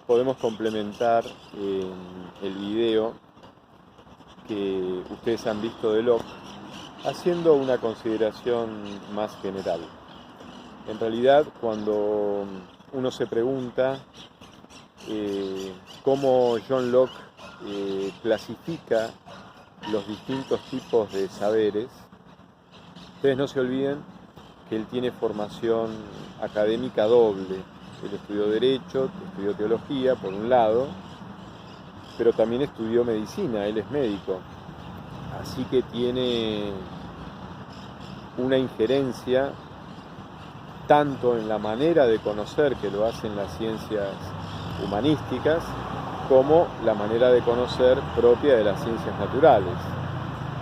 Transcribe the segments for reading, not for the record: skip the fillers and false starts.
podemos complementar el video que ustedes han visto de Locke haciendo una consideración más general. En realidad, cuando uno se pregunta cómo John Locke clasifica los distintos tipos de saberes, ustedes no se olviden que él tiene formación académica doble. Él estudió Derecho, estudió Teología, por un lado, pero también estudió Medicina, él es médico. Así que tiene una injerencia tanto en la manera de conocer que lo hacen las ciencias humanísticas, como la manera de conocer propia de las ciencias naturales.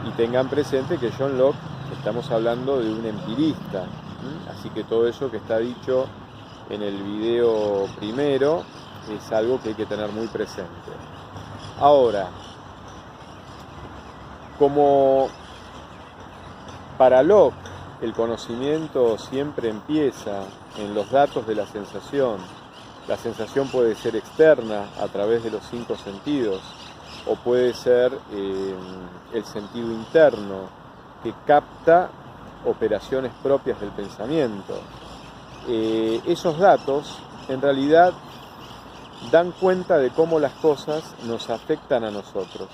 Y tengan presente que John Locke, estamos hablando de un empirista, así que todo eso que está dicho en el video primero es algo que hay que tener muy presente. Ahora, como para Locke el conocimiento siempre empieza en los datos de la sensación puede ser externa a través de los 5 sentidos, o puede ser el sentido interno que capta operaciones propias del pensamiento. Esos datos en realidad dan cuenta de cómo las cosas nos afectan a nosotros,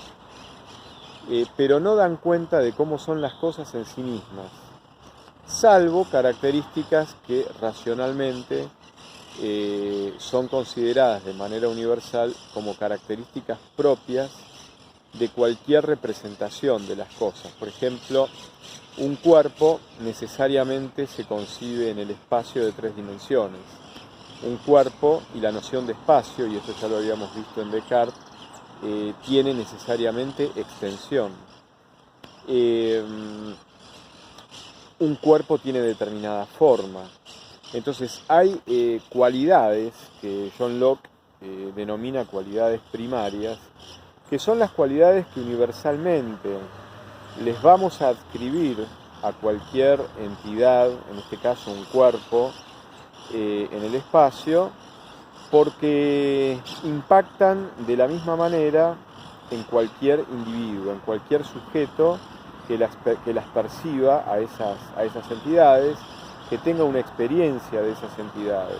pero no dan cuenta de cómo son las cosas en sí mismas, salvo características que racionalmente son consideradas de manera universal como características propias de cualquier representación de las cosas. Por ejemplo, un cuerpo necesariamente se concibe en el espacio de 3 dimensiones. Un cuerpo y la noción de espacio, y esto ya lo habíamos visto en Descartes, tiene necesariamente extensión. Un cuerpo tiene determinada forma. Entonces hay cualidades que John Locke denomina cualidades primarias, que son las cualidades que universalmente les vamos a adscribir a cualquier entidad, en este caso un cuerpo, en el espacio, porque impactan de la misma manera en cualquier individuo, en cualquier sujeto que las perciba a esas entidades, que tenga una experiencia de esas entidades.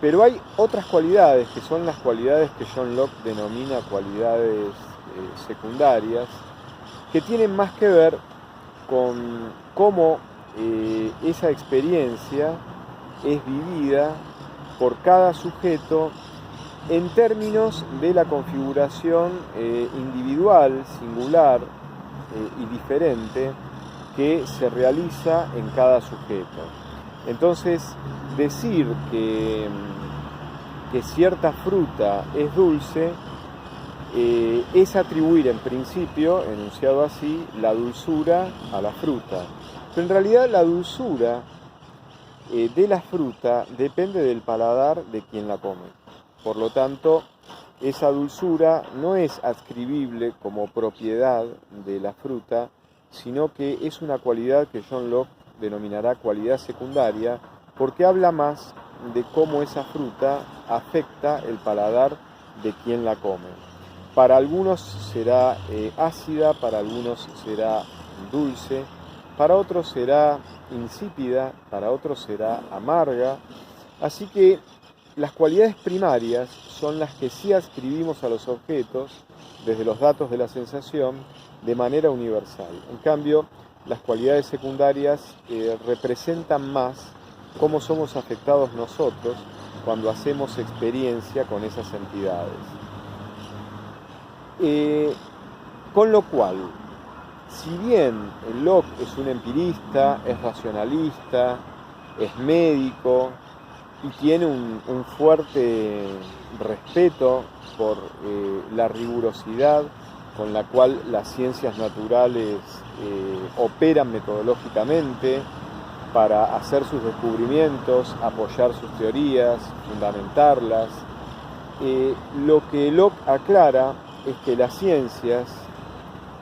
Pero hay otras cualidades que son las cualidades que John Locke denomina cualidades secundarias, que tienen más que ver con cómo esa experiencia es vivida por cada sujeto en términos de la configuración individual, singular y diferente que se realiza en cada sujeto. Entonces, decir que cierta fruta es dulce es atribuir en principio, enunciado así, la dulzura a la fruta. Pero en realidad la dulzura de la fruta depende del paladar de quien la come. Por lo tanto, esa dulzura no es adscribible como propiedad de la fruta, sino que es una cualidad que John Locke denominará cualidad secundaria, porque habla más de cómo esa fruta afecta el paladar de quien la come. Para algunos será ácida, para algunos será dulce, para otros será insípida, para otros será amarga. Así que las cualidades primarias son las que sí adscribimos a los objetos desde los datos de la sensación de manera universal. En cambio, las cualidades secundarias representan más cómo somos afectados nosotros cuando hacemos experiencia con esas entidades. Con lo cual, si bien Locke es un empirista, es racionalista, es médico y tiene un fuerte respeto por la rigurosidad con la cual las ciencias naturales operan metodológicamente para hacer sus descubrimientos, apoyar sus teorías, fundamentarlas, lo que Locke aclara es que las ciencias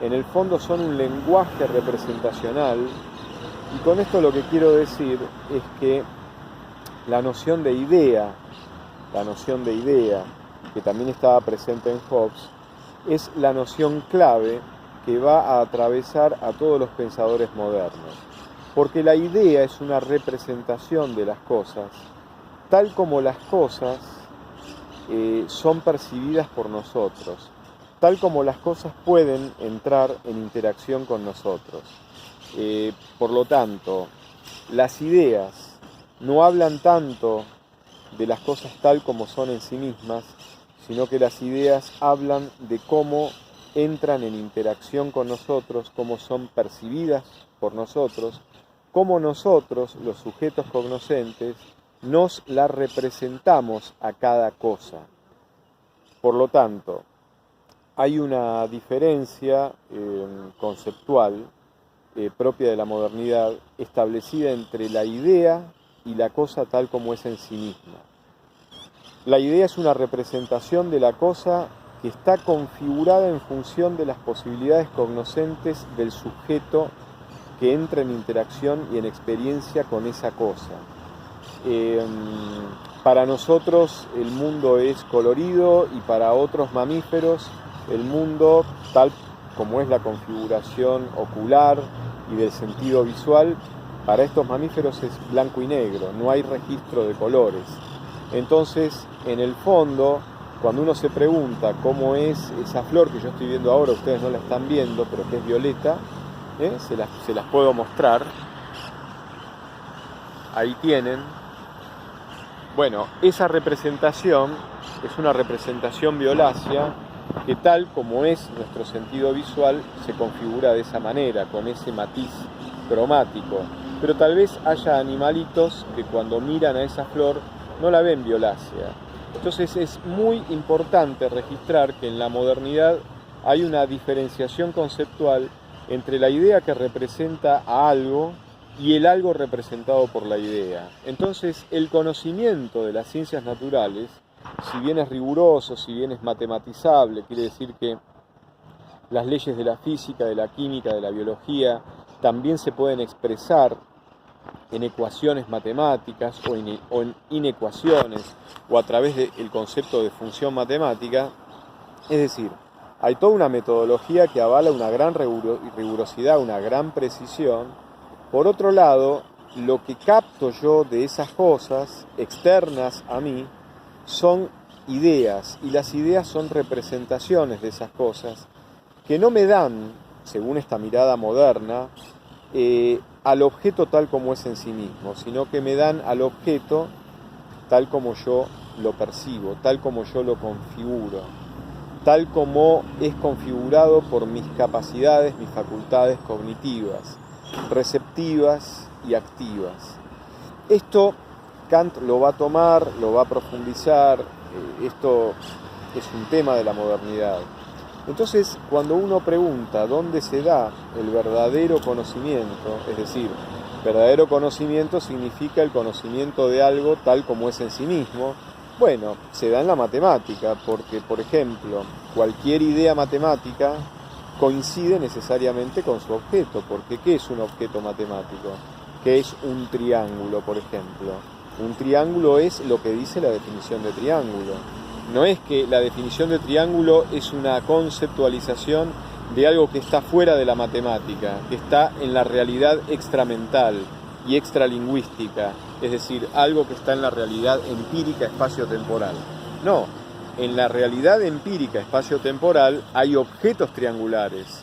en el fondo son un lenguaje representacional, y con esto lo que quiero decir es que la noción de idea que también estaba presente en Hobbes, es la noción clave que va a atravesar a todos los pensadores modernos. Porque la idea es una representación de las cosas, tal como las cosas son percibidas por nosotros, tal como las cosas pueden entrar en interacción con nosotros. Por lo tanto, las ideas no hablan tanto de las cosas tal como son en sí mismas, sino que las ideas hablan de cómo entran en interacción con nosotros, cómo son percibidas por nosotros, cómo nosotros, los sujetos cognoscentes, nos la representamos a cada cosa. Por lo tanto, hay una diferencia conceptual propia de la modernidad establecida entre la idea y la cosa tal como es en sí misma. La idea es una representación de la cosa que está configurada en función de las posibilidades cognoscentes del sujeto que entra en interacción y en experiencia con esa cosa. Para nosotros el mundo es colorido y para otros mamíferos el mundo, tal como es la configuración ocular y del sentido visual, para estos mamíferos es blanco y negro, no hay registro de colores. Entonces, en el fondo, cuando uno se pregunta cómo es esa flor que yo estoy viendo ahora, ustedes no la están viendo, pero que es violeta, se las puedo mostrar. Ahí tienen. Bueno, esa representación es una representación violácea que tal como es nuestro sentido visual se configura de esa manera, con ese matiz cromático. Pero tal vez haya animalitos que cuando miran a esa flor no la ven violácea. Entonces es muy importante registrar que en la modernidad hay una diferenciación conceptual entre la idea que representa a algo y el algo representado por la idea. Entonces el conocimiento de las ciencias naturales, si bien es riguroso, si bien es matematizable, quiere decir que las leyes de la física, de la química, de la biología, también se pueden expresar en ecuaciones matemáticas o en inecuaciones o a través del concepto de función matemática. Es decir, hay toda una metodología que avala una gran rigurosidad, una gran precisión. Por otro lado, lo que capto yo de esas cosas externas a mí son ideas, y las ideas son representaciones de esas cosas que no me dan, según esta mirada moderna, al objeto tal como es en sí mismo, sino que me dan al objeto tal como yo lo percibo, tal como yo lo configuro, tal como es configurado por mis capacidades, mis facultades cognitivas, receptivas y activas. Esto Kant lo va a tomar, lo va a profundizar, esto es un tema de la modernidad. Entonces, cuando uno pregunta dónde se da el verdadero conocimiento, es decir, verdadero conocimiento significa el conocimiento de algo tal como es en sí mismo, bueno, se da en la matemática, porque, por ejemplo, cualquier idea matemática coincide necesariamente con su objeto, porque ¿qué es un objeto matemático? ¿Qué es un triángulo, por ejemplo? Un triángulo es lo que dice la definición de triángulo. No es que la definición de triángulo es una conceptualización de algo que está fuera de la matemática, que está en la realidad extramental y extralingüística, es decir, algo que está en la realidad empírica espacio-temporal. No, en la realidad empírica espacio-temporal hay objetos triangulares,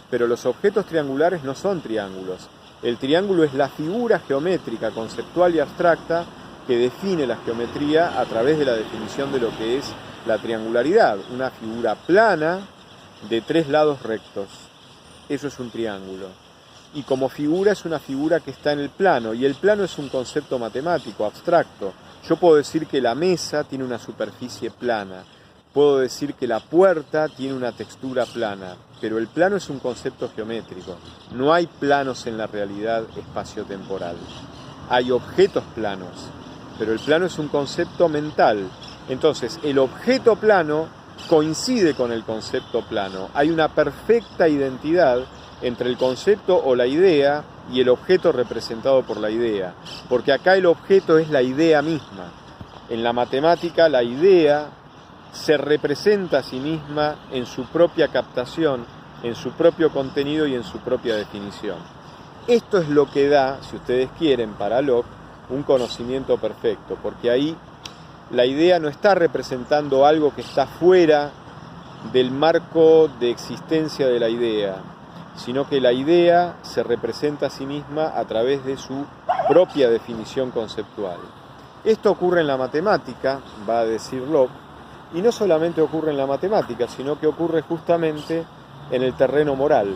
pero los objetos triangulares no son triángulos. El triángulo es la figura geométrica, conceptual y abstracta que define la geometría a través de la definición de lo que es la triangularidad, una figura plana de 3 lados rectos. Eso es un triángulo. Y como figura es una figura que está en el plano, y el plano es un concepto matemático, abstracto. Yo puedo decir que la mesa tiene una superficie plana, puedo decir que la puerta tiene una textura plana, pero el plano es un concepto geométrico. No hay planos en la realidad espacio-temporal. Hay objetos planos, pero el plano es un concepto mental. Entonces, el objeto plano coincide con el concepto plano. Hay una perfecta identidad entre el concepto o la idea y el objeto representado por la idea, porque acá el objeto es la idea misma. En la matemática la idea se representa a sí misma en su propia captación, en su propio contenido y en su propia definición. Esto es lo que da, si ustedes quieren, para Locke, un conocimiento perfecto, porque ahí la idea no está representando algo que está fuera del marco de existencia de la idea, sino que la idea se representa a sí misma a través de su propia definición conceptual. Esto ocurre en la matemática, va a decir Locke, y no solamente ocurre en la matemática, sino que ocurre justamente en el terreno moral,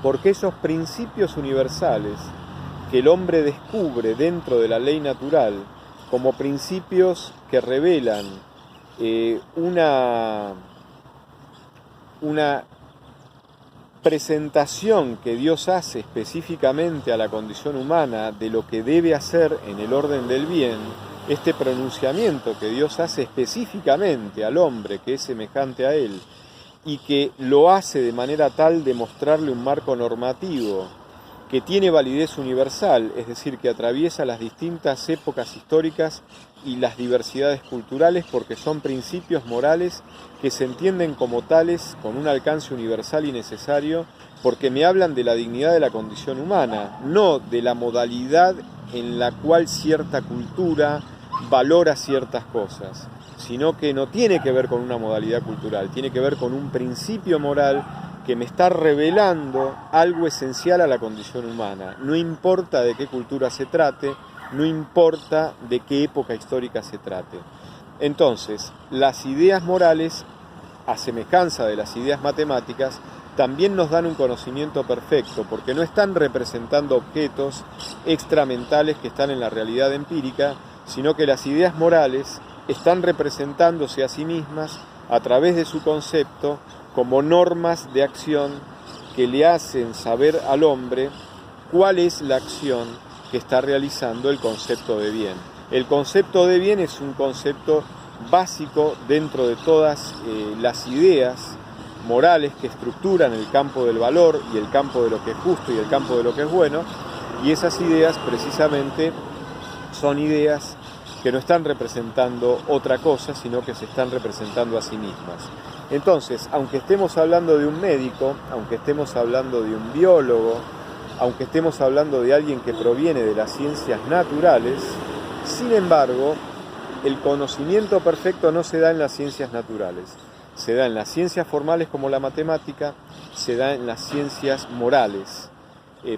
porque esos principios universales que el hombre descubre dentro de la ley natural como principios que revelan una presentación que Dios hace específicamente a la condición humana de lo que debe hacer en el orden del bien, este pronunciamiento que Dios hace específicamente al hombre que es semejante a él y que lo hace de manera tal de mostrarle un marco normativo que tiene validez universal, es decir, que atraviesa las distintas épocas históricas y las diversidades culturales, porque son principios morales que se entienden como tales con un alcance universal y necesario, porque me hablan de la dignidad de la condición humana, no de la modalidad en la cual cierta cultura valora ciertas cosas, sino que no tiene que ver con una modalidad cultural, tiene que ver con un principio moral que me está revelando algo esencial a la condición humana. No importa de qué cultura se trate, no importa de qué época histórica se trate. Entonces, las ideas morales, a semejanza de las ideas matemáticas, también nos dan un conocimiento perfecto, porque no están representando objetos extramentales que están en la realidad empírica, sino que las ideas morales están representándose a sí mismas a través de su concepto como normas de acción que le hacen saber al hombre cuál es la acción que está realizando el concepto de bien. El concepto de bien es un concepto básico dentro de todas las ideas morales que estructuran el campo del valor y el campo de lo que es justo y el campo de lo que es bueno, y esas ideas precisamente son ideas que no están representando otra cosa, sino que se están representando a sí mismas. Entonces, aunque estemos hablando de un médico, aunque estemos hablando de un biólogo, aunque estemos hablando de alguien que proviene de las ciencias naturales, sin embargo, el conocimiento perfecto no se da en las ciencias naturales, se da en las ciencias formales como la matemática, se da en las ciencias morales,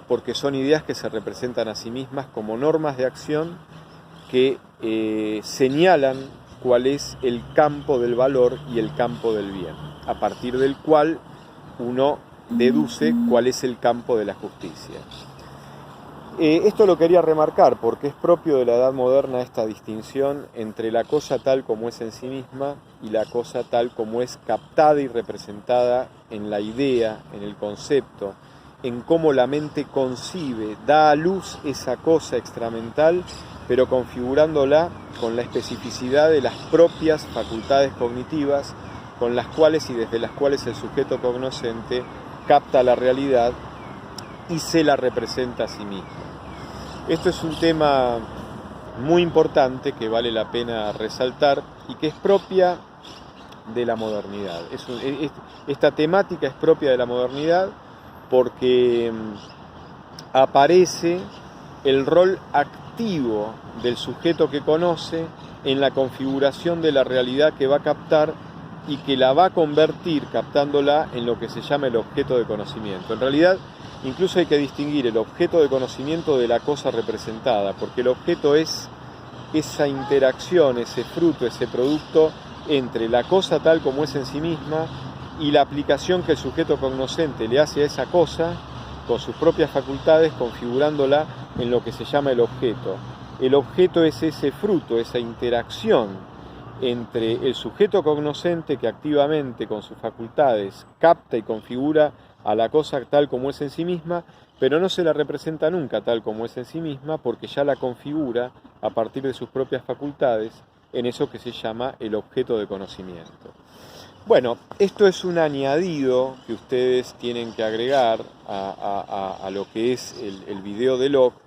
porque son ideas que se representan a sí mismas como normas de acción que señalan cuál es el campo del valor y el campo del bien, a partir del cual uno deduce cuál es el campo de la justicia. Esto lo quería remarcar porque es propio de la edad moderna esta distinción entre la cosa tal como es en sí misma y la cosa tal como es captada y representada en la idea, en el concepto, en cómo la mente concibe, da a luz esa cosa extramental, pero configurándola con la especificidad de las propias facultades cognitivas con las cuales y desde las cuales el sujeto cognoscente capta la realidad y se la representa a sí mismo. Esto es un tema muy importante que vale la pena resaltar y que es propia de la modernidad. Esta temática es propia de la modernidad porque aparece el rol activo del sujeto que conoce en la configuración de la realidad que va a captar y que la va a convertir, captándola, en lo que se llama el objeto de conocimiento. En realidad, incluso hay que distinguir el objeto de conocimiento de la cosa representada, porque el objeto es esa interacción, ese fruto, ese producto entre la cosa tal como es en sí misma y la aplicación que el sujeto cognoscente le hace a esa cosa con sus propias facultades, configurándola en lo que se llama el objeto. El objeto es ese fruto, esa interacción entre el sujeto cognoscente que activamente con sus facultades capta y configura a la cosa tal como es en sí misma, pero no se la representa nunca tal como es en sí misma porque ya la configura a partir de sus propias facultades en eso que se llama el objeto de conocimiento. Bueno, esto es un añadido que ustedes tienen que agregar a lo que es el video de Locke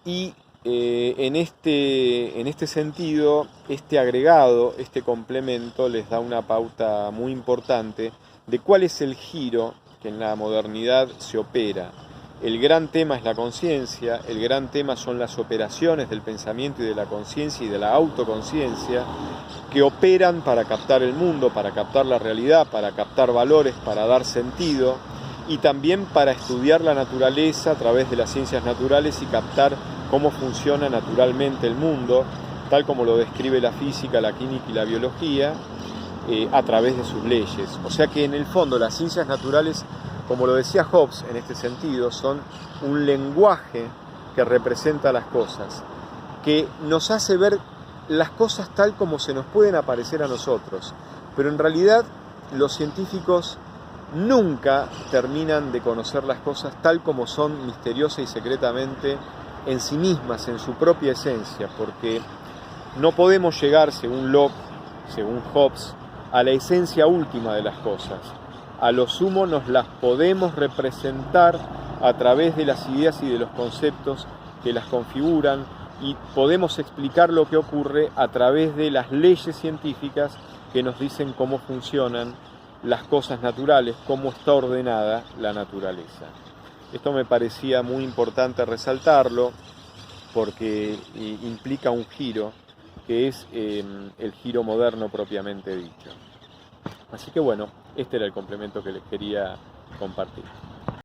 y en este sentido, este agregado, este complemento les da una pauta muy importante de cuál es el giro que en la modernidad se opera. El gran tema es la conciencia, el gran tema son las operaciones del pensamiento y de la conciencia y de la autoconciencia que operan para captar el mundo, para captar la realidad, para captar valores, para dar sentido y también para estudiar la naturaleza a través de las ciencias naturales y captar cómo funciona naturalmente el mundo, tal como lo describe la física, la química y la biología, a través de sus leyes. O sea que en el fondo las ciencias naturales, como lo decía Hobbes en este sentido, son un lenguaje que representa las cosas, que nos hace ver las cosas tal como se nos pueden aparecer a nosotros. Pero en realidad los científicos nunca terminan de conocer las cosas tal como son misteriosa y secretamente en sí mismas, en su propia esencia, porque no podemos llegar, según Locke, según Hobbes, a la esencia última de las cosas. A lo sumo nos las podemos representar a través de las ideas y de los conceptos que las configuran y podemos explicar lo que ocurre a través de las leyes científicas que nos dicen cómo funcionan las cosas naturales, cómo está ordenada la naturaleza. Esto me parecía muy importante resaltarlo porque implica un giro que es el giro moderno propiamente dicho. Así que bueno, este era el complemento que les quería compartir.